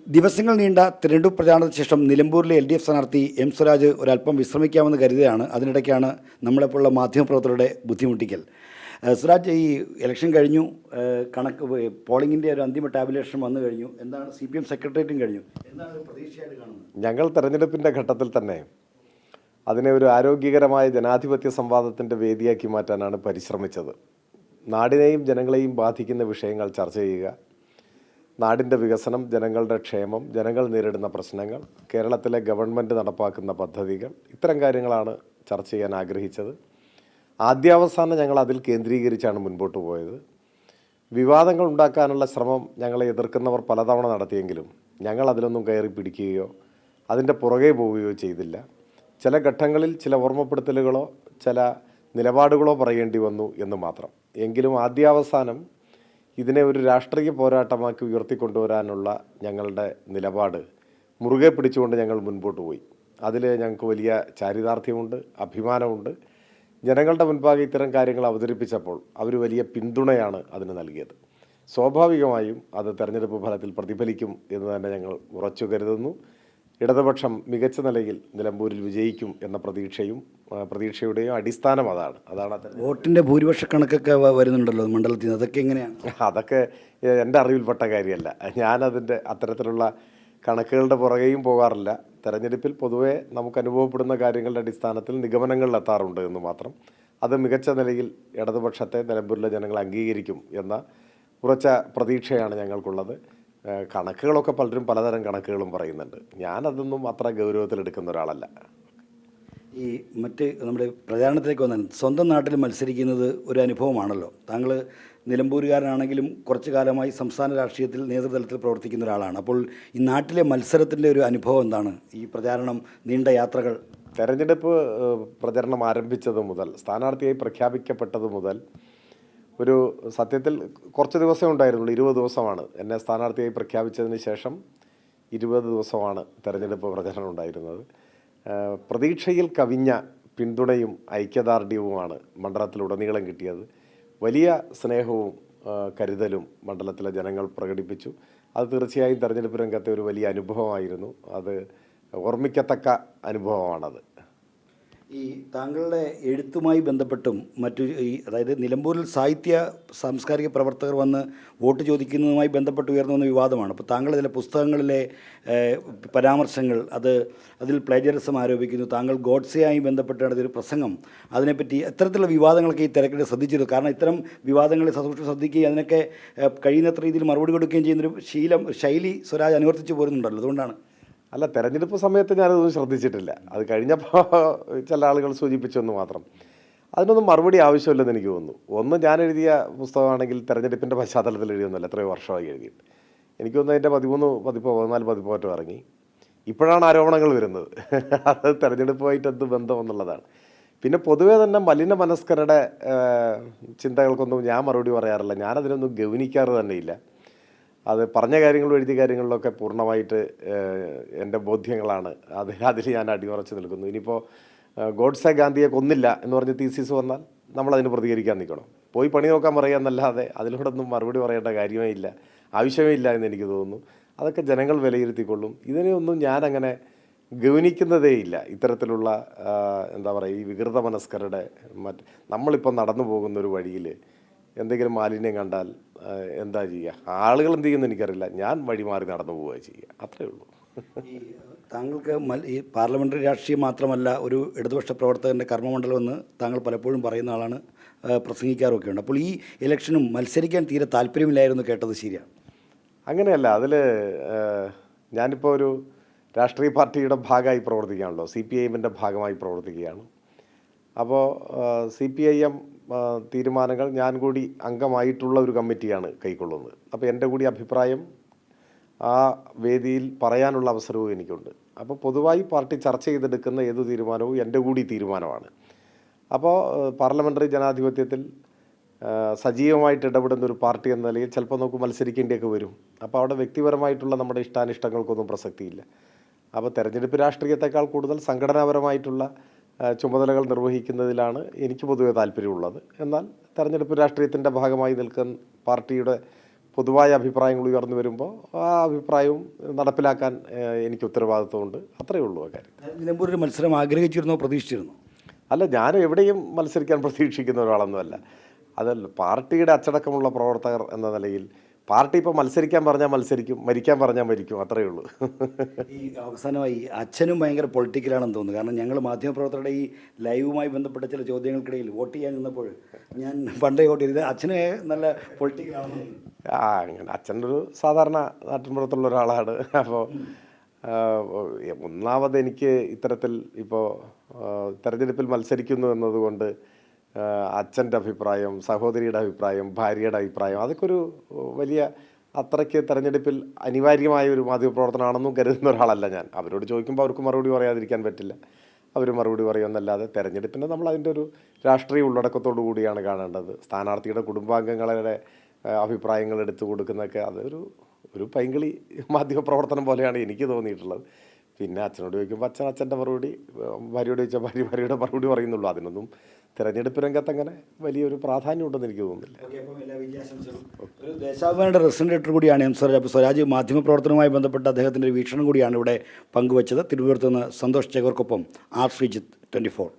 ദിവസങ്ങൾ നീണ്ട തിരഞ്ഞെടുപ്പ് പ്രചാരണത്തിന് ശേഷം നിലമ്പൂരിലെ LDF സ്ഥാനാർത്ഥി എം സ്വരാജ് ഒരല്പം വിശ്രമിക്കാമെന്ന് കരുതുകയാണ്. അതിനിടയ്ക്കാണ് നമ്മളെപ്പോലുള്ള മാധ്യമപ്രവർത്തകരുടെ ബുദ്ധിമുട്ടിക്കൽ. സ്വരാജ്, ഈ ഇലക്ഷൻ കഴിഞ്ഞു, പോളിംഗിൻ്റെ ഒരു അന്തിമ ടാബുലേഷൻ വന്നു കഴിഞ്ഞു. എന്താണ് CPM സെക്രട്ടേറിയറ്റും കഴിഞ്ഞു, എന്താണ് പ്രതീക്ഷയായിട്ട് കാണുന്നത്? ഞങ്ങൾ തെരഞ്ഞെടുപ്പിൻ്റെ ഘട്ടത്തിൽ തന്നെ അതിനെ ഒരു ആരോഗ്യകരമായ ജനാധിപത്യ സംവാദത്തിൻ്റെ വേദിയാക്കി മാറ്റാനാണ് പരിശ്രമിച്ചത്. നാടിനെയും ജനങ്ങളെയും ബാധിക്കുന്ന വിഷയങ്ങൾ ചർച്ച ചെയ്യുക, നാടിൻ്റെ വികസനം, ജനങ്ങളുടെ ക്ഷേമം, ജനങ്ങൾ നേരിടുന്ന പ്രശ്നങ്ങൾ, കേരളത്തിലെ ഗവൺമെൻറ് നടപ്പാക്കുന്ന പദ്ധതികൾ, ഇത്തരം കാര്യങ്ങളാണ് ചർച്ച ചെയ്യാൻ ആഗ്രഹിച്ചത്. ആദ്യാവസാനം ഞങ്ങൾ അതിൽ കേന്ദ്രീകരിച്ചാണ് മുൻപോട്ട് പോയത്. വിവാദങ്ങൾ ഉണ്ടാക്കാനുള്ള ശ്രമം ഞങ്ങളെ എതിർക്കുന്നവർ പലതവണ നടത്തിയെങ്കിലും ഞങ്ങൾ അതിലൊന്നും കയറി പിടിക്കുകയോ അതിൻ്റെ പുറകെ പോവുകയോ ചെയ്തില്ല. ചില ഘട്ടങ്ങളിൽ ചില ഓർമ്മപ്പെടുത്തലുകളോ ചില നിലപാടുകളോ പറയേണ്ടി വന്നു എന്ന് മാത്രം. എങ്കിലും ആദ്യാവസാനം ഇതിനെ ഒരു രാഷ്ട്രീയ പോരാട്ടമാക്കി ഉയർത്തിക്കൊണ്ടുവരാനുള്ള ഞങ്ങളുടെ നിലപാട് മുറുകെ പിടിച്ചുകൊണ്ട് ഞങ്ങൾ മുൻപോട്ട് പോയി. അതിൽ ഞങ്ങൾക്ക് വലിയ ചാരിതാർത്ഥ്യമുണ്ട്, അഭിമാനമുണ്ട്. ജനങ്ങളുടെ മുൻപാകെ ഇത്തരം കാര്യങ്ങൾ അവതരിപ്പിച്ചപ്പോൾ അവർ വലിയ പിന്തുണയാണ് അതിന് നൽകിയത്. സ്വാഭാവികമായും അത് തെരഞ്ഞെടുപ്പ് ഫലത്തിൽ പ്രതിഫലിക്കും എന്ന് തന്നെ ഞങ്ങൾ ഉറച്ചു കരുതുന്നു. ഇടതുപക്ഷം മികച്ച നിലയിൽ നിലമ്പൂരിൽ വിജയിക്കും എന്ന പ്രതീക്ഷയുടെയും അടിസ്ഥാനം അതാണ്. വോട്ടിൻ്റെ ഭൂരിപക്ഷ കണക്കൊക്കെ വരുന്നുണ്ടല്ലോ മണ്ഡലത്തിൽ നിന്ന്, അതൊക്കെ എങ്ങനെയാണ്? അതൊക്കെ എൻ്റെ അറിവിൽപ്പെട്ട കാര്യമല്ല. ഞാനതിൻ്റെ അത്തരത്തിലുള്ള കണക്കുകളുടെ പുറകെയും പോകാറില്ല. തെരഞ്ഞെടുപ്പിൽ പൊതുവെ നമുക്ക് അനുഭവപ്പെടുന്ന കാര്യങ്ങളുടെ അടിസ്ഥാനത്തിൽ നിഗമനങ്ങളിലെത്താറുണ്ട് എന്ന് മാത്രം. അത് മികച്ച നിലയിൽ ഇടതുപക്ഷത്തെ നിലമ്പൂരിലെ ജനങ്ങൾ അംഗീകരിക്കും എന്ന ഉറച്ച പ്രതീക്ഷയാണ് ഞങ്ങൾക്കുള്ളത്. കണക്കുകളൊക്കെ പലരും പലതരം കണക്കുകളും പറയുന്നുണ്ട്. ഞാനതൊന്നും അത്ര ഗൗരവത്തിലെടുക്കുന്ന ഒരാളല്ല. ഈ നമ്മുടെ പ്രചാരണത്തിലേക്ക് വന്നാൽ സ്വന്തം നാട്ടിൽ മത്സരിക്കുന്നത് ഒരു അനുഭവമാണല്ലോ. താങ്കൾ നിലമ്പൂരുകാരനാണെങ്കിലും കുറച്ചു കാലമായി സംസ്ഥാന രാഷ്ട്രീയത്തിൽ നേതൃതലത്തിൽ പ്രവർത്തിക്കുന്ന ഒരാളാണ്. അപ്പോൾ ഈ നാട്ടിലെ മത്സരത്തിൻ്റെ ഒരു അനുഭവം എന്താണ്? ഈ പ്രചാരണം, നീണ്ട യാത്രകൾ. തെരഞ്ഞെടുപ്പ് പ്രചരണം ആരംഭിച്ചത് മുതൽ, സ്ഥാനാർത്ഥിയായി പ്രഖ്യാപിക്കപ്പെട്ടത് മുതൽ ഒരു സത്യത്തിൽ കുറച്ച് ദിവസമേ ഉണ്ടായിരുന്നുള്ളൂ. 20 ദിവസമാണ് എന്നെ സ്ഥാനാർത്ഥിയായി പ്രഖ്യാപിച്ചതിന് ശേഷം 20 ദിവസമാണ് തെരഞ്ഞെടുപ്പ് പ്രചരണം ഉണ്ടായിരുന്നത്. പ്രതീക്ഷയിൽ കവിഞ്ഞ പിന്തുണയും ഐക്യദാർഢ്യവുമാണ് മണ്ഡലത്തിലുടനീളം കിട്ടിയത്. വലിയ സ്നേഹവും കരുതലും മണ്ഡലത്തിലെ ജനങ്ങൾ പ്രകടിപ്പിച്ചു. അത് തീർച്ചയായും തെരഞ്ഞെടുപ്പ് രംഗത്തെ ഒരു വലിയ അനുഭവമായിരുന്നു. അത് ഓർമ്മിക്കത്തക്ക അനുഭവമാണത്. ഈ താങ്കളുടെ എഴുത്തുമായി ബന്ധപ്പെട്ടും അതായത് നിലമ്പൂരിൽ സാഹിത്യ സാംസ്കാരിക പ്രവർത്തകർ വന്ന് വോട്ട് ചോദിക്കുന്നതുമായി ബന്ധപ്പെട്ട് ഉയർന്നു വന്ന വിവാദമാണ്. അപ്പോൾ താങ്കൾ ചില പുസ്തകങ്ങളിലെ പരാമർശങ്ങൾ, അതിൽ പ്ലേജറിസം ആരോപിക്കുന്നു. താങ്കൾ ഗോഡ്സെയായി ബന്ധപ്പെട്ട് നടത്തിയൊരു പ്രസംഗം, അതിനെപ്പറ്റി ഇത്തരത്തിലുള്ള വിവാദങ്ങളൊക്കെ ഈ തിരക്കിൽ ശ്രദ്ധിച്ചിരുന്നു. കാരണം ഇത്തരം വിവാദങ്ങളെ ശ്രദ്ധിക്കുകയും അതിനൊക്കെ കഴിയുന്നത്ര രീതിയിൽ മറുപടി കൊടുക്കുകയും ചെയ്യുന്നൊരു ശൈലി സ്വരാജ് അനുവർത്തിച്ചു പോരുന്നുണ്ടല്ലോ. അതുകൊണ്ടാണ്. അല്ല, തെരഞ്ഞെടുപ്പ് സമയത്ത് ഞാനതൊന്നും ശ്രദ്ധിച്ചിട്ടില്ല. അത് കഴിഞ്ഞപ്പോൾ ചില ആളുകൾ സൂചിപ്പിച്ചെന്ന് മാത്രം. അതിനൊന്നും മറുപടി ആവശ്യമില്ലെന്ന് എനിക്ക് തോന്നുന്നു. ഒന്ന്, ഞാൻ എഴുതിയ പുസ്തകമാണെങ്കിൽ തെരഞ്ഞെടുപ്പിൻ്റെ പശ്ചാത്തലത്തിൽ എഴുതിയൊന്നുമല്ല, എത്രയോ വർഷമായി എഴുതിയിട്ട്. എനിക്ക് തോന്നുന്നു അതിൻ്റെ 14 പതിപ്പോ ഇറങ്ങി. ഇപ്പോഴാണ് ആരോപണങ്ങൾ വരുന്നത്. അത് തെരഞ്ഞെടുപ്പുമായിട്ട് എന്ത് ബന്ധമെന്നുള്ളതാണ്. പിന്നെ പൊതുവേ തന്നെ മലിന മനസ്കരുടെ ചിന്തകൾക്കൊന്നും ഞാൻ മറുപടി പറയാറില്ല. ഞാനതിനൊന്നും ഗൗനിക്കാറ് തന്നെയില്ല. അത് പറഞ്ഞ കാര്യങ്ങളും എഴുതിയ കാര്യങ്ങളിലൊക്കെ പൂർണ്ണമായിട്ട് എൻ്റെ ബോധ്യങ്ങളാണ്. അതിൽ ഞാൻ അടിയുറച്ച് നിൽക്കുന്നു. ഇനിയിപ്പോൾ ഗോഡ്സെ ഗാന്ധിയെ കൊന്നില്ല എന്ന് പറഞ്ഞ് തീസിസ് വന്നാൽ നമ്മളതിന് പ്രതികരിക്കാൻ നിൽക്കണം. പോയി പണി നോക്കാൻ പറയാമെന്നല്ലാതെ അതിലൂടെ ഒന്നും മറുപടി പറയേണ്ട കാര്യമേ ഇല്ല, ആവശ്യമേ ഇല്ല എന്ന് എനിക്ക് തോന്നുന്നു. അതൊക്കെ ജനങ്ങൾ വിലയിരുത്തിക്കൊള്ളും. ഇതിനെയൊന്നും ഞാനങ്ങനെ ഗൗനിക്കുന്നതേ ഇല്ല. ഇത്തരത്തിലുള്ള എന്താ പറയുക, ഈ വികൃത മനസ്കരുടെ നമ്മളിപ്പോൾ നടന്നു പോകുന്നൊരു വഴിയിൽ എന്തെങ്കിലും മാലിന്യം കണ്ടാൽ എന്താ ചെയ്യുക? ആളുകൾ എന്ത് ചെയ്യുമെന്ന് എനിക്കറിയില്ല. ഞാൻ വഴി മാറി നടന്നു പോവുക ചെയ്യുക, അത്രയേ ഉള്ളൂ. ഈ താങ്കൾക്ക് ഈ പാർലമെൻ്ററി രാഷ്ട്രീയം മാത്രമല്ല, ഒരു ഇടതുപക്ഷ പ്രവർത്തകൻ്റെ കർമ്മമണ്ഡലം എന്ന് താങ്കൾ പലപ്പോഴും പറയുന്ന ആളാണ്, പ്രസംഗിക്കാറൊക്കെ ഉണ്ട്. അപ്പോൾ ഈ ഇലക്ഷനും മത്സരിക്കാൻ തീരെ താല്പര്യമില്ലായിരുന്നു കേട്ടത് ശരിയാണ്? അങ്ങനെയല്ല. അതിൽ ഞാനിപ്പോൾ ഒരു രാഷ്ട്രീയ പാർട്ടിയുടെ ഭാഗമായി പ്രവർത്തിക്കുകയാണല്ലോ, CPIMൻ്റെ ഭാഗമായി പ്രവർത്തിക്കുകയാണ്. അപ്പോൾ CPIM തീരുമാനങ്ങൾ ഞാൻ കൂടി അംഗമായിട്ടുള്ള ഒരു കമ്മിറ്റിയാണ് കൈക്കൊള്ളുന്നത്. അപ്പോൾ എൻ്റെ കൂടി അഭിപ്രായം ആ വേദിയിൽ പറയാനുള്ള അവസരവും എനിക്കുണ്ട്. അപ്പോൾ പൊതുവായി പാർട്ടി ചർച്ച ചെയ്തെടുക്കുന്ന ഏത് തീരുമാനവും എൻ്റെ കൂടി തീരുമാനമാണ്. അപ്പോൾ പാർലമെൻ്ററി ജനാധിപത്യത്തിൽ സജീവമായിട്ട് ഇടപെടുന്ന ഒരു പാർട്ടി എന്ന നിലയിൽ ചിലപ്പോൾ നമുക്ക് മത്സരിക്കേണ്ടിയൊക്കെ വരും. അപ്പോൾ അവിടെ വ്യക്തിപരമായിട്ടുള്ള നമ്മുടെ ഇഷ്ടാനിഷ്ടങ്ങൾക്കൊന്നും പ്രസക്തിയില്ല. അപ്പോൾ തെരഞ്ഞെടുപ്പ് രാഷ്ട്രീയത്തെക്കാൾ കൂടുതൽ സംഘടനാപരമായിട്ടുള്ള ചുമതലകൾ നിർവഹിക്കുന്നതിലാണ് എനിക്ക് പൊതുവെ താല്പര്യമുള്ളത്. എന്നാൽ തെരഞ്ഞെടുപ്പ് രാഷ്ട്രീയത്തിൻ്റെ ഭാഗമായി നിൽക്കുന്ന പാർട്ടിയുടെ പൊതുവായ അഭിപ്രായങ്ങൾ ഉയർന്നു വരുമ്പോൾ ആ അഭിപ്രായവും നടപ്പിലാക്കാൻ എനിക്ക് ഉത്തരവാദിത്വമുണ്ട്. അത്രയേ ഉള്ളൂ ആ കാര്യം. നിലമ്പൂരിൽ മത്സരം ആഗ്രഹിച്ചിരുന്നോ, പ്രതീക്ഷിച്ചിരുന്നോ? അല്ല, ഞാൻ എവിടെയും മത്സരിക്കാൻ പ്രതീക്ഷിക്കുന്ന ഒരാളൊന്നുമല്ല. അതല്ല, പാർട്ടിയുടെ അച്ചടക്കമുള്ള പ്രവർത്തകർ എന്ന നിലയിൽ പാർട്ടി ഇപ്പോൾ മത്സരിക്കാൻ പറഞ്ഞാൽ മത്സരിക്കും, മരിക്കാൻ പറഞ്ഞാൽ മരിക്കും, അത്രയേ ഉള്ളൂ. ഈ അവസാനമായി അച്ഛനും ഭയങ്കര പൊളിറ്റിക്കലാണെന്ന് തോന്നുന്നു. കാരണം ഞങ്ങൾ മാധ്യമപ്രവർത്തകരുടെ ഈ ലൈവുമായി ബന്ധപ്പെട്ട ചില ചോദ്യങ്ങൾക്കിടയിൽ വോട്ട് ചെയ്യാൻ നിന്നപ്പോൾ ഞാൻ പണ്ടേ വോട്ട് ചെയ്തത് അച്ഛന് നല്ല പൊളിറ്റിക്കലാണെന്ന് തോന്നുന്നു. അങ്ങനെ അച്ഛനൊരു സാധാരണ നാട്ടിൻപുറത്തുള്ള ഒരാളാണ്. അപ്പോൾ ഒന്നാമത് എനിക്ക് ഇത്തരത്തിൽ ഇപ്പോൾ തെരഞ്ഞെടുപ്പിൽ മത്സരിക്കുന്നു എന്നതുകൊണ്ട് അച്ഛൻ്റെ അഭിപ്രായം, സഹോദരിയുടെ അഭിപ്രായം, ഭാര്യയുടെ അഭിപ്രായം, അതൊക്കെ ഒരു വലിയ അത്രയ്ക്ക് തെരഞ്ഞെടുപ്പിൽ അനിവാര്യമായ ഒരു മാധ്യമപ്രവർത്തനമാണെന്നും കരുതുന്ന ഒരാളല്ല ഞാൻ. അവരോട് ചോദിക്കുമ്പോൾ അവർക്ക് മറുപടി പറയാതിരിക്കാൻ പറ്റില്ല. അവർ മറുപടി പറയുമെന്നല്ലാതെ തെരഞ്ഞെടുപ്പിനെ നമ്മൾ അതിൻ്റെ ഒരു രാഷ്ട്രീയ ഉള്ളടക്കത്തോടു കൂടിയാണ് കാണേണ്ടത്. സ്ഥാനാർത്ഥിയുടെ കുടുംബാംഗങ്ങളുടെ അഭിപ്രായങ്ങൾ എടുത്തു കൊടുക്കുന്നതൊക്കെ അതൊരു പൈങ്കിളി മാധ്യമപ്രവർത്തനം പോലെയാണ് എനിക്ക് തോന്നിയിട്ടുള്ളത്. പിന്നെ അച്ഛനോട് ചോദിക്കുമ്പോൾ അച്ഛൻ്റെ മറുപടി, ഭാര്യയോട് ചോദിച്ചാൽ ഭാര്യയുടെ മറുപടി പറയുന്നുള്ളൂ. അതിനൊന്നും തിരഞ്ഞെടുപ്പ് രംഗത്ത് അങ്ങനെ വലിയൊരു പ്രാധാന്യം ഉണ്ടെന്ന് എനിക്ക് തോന്നുന്നില്ല. ഒരു ദേശാഭിമാനിയുടെ റെസിഡൻറ്റ് കൂടിയാണ് എം സ്വരാജ്. അപ്പോൾ സ്വരാജ് മാധ്യമപ്രവർത്തനവുമായി ബന്ധപ്പെട്ട അദ്ദേഹത്തിൻ്റെ ഒരു വീക്ഷണം കൂടിയാണ് ഇവിടെ പങ്കുവച്ചത്. തിരുവനന്തപുരത്ത് നിന്ന് സന്തോഷ് ചേകർക്കൊപ്പം ആർ ശ്രീജിത്ത്, 24.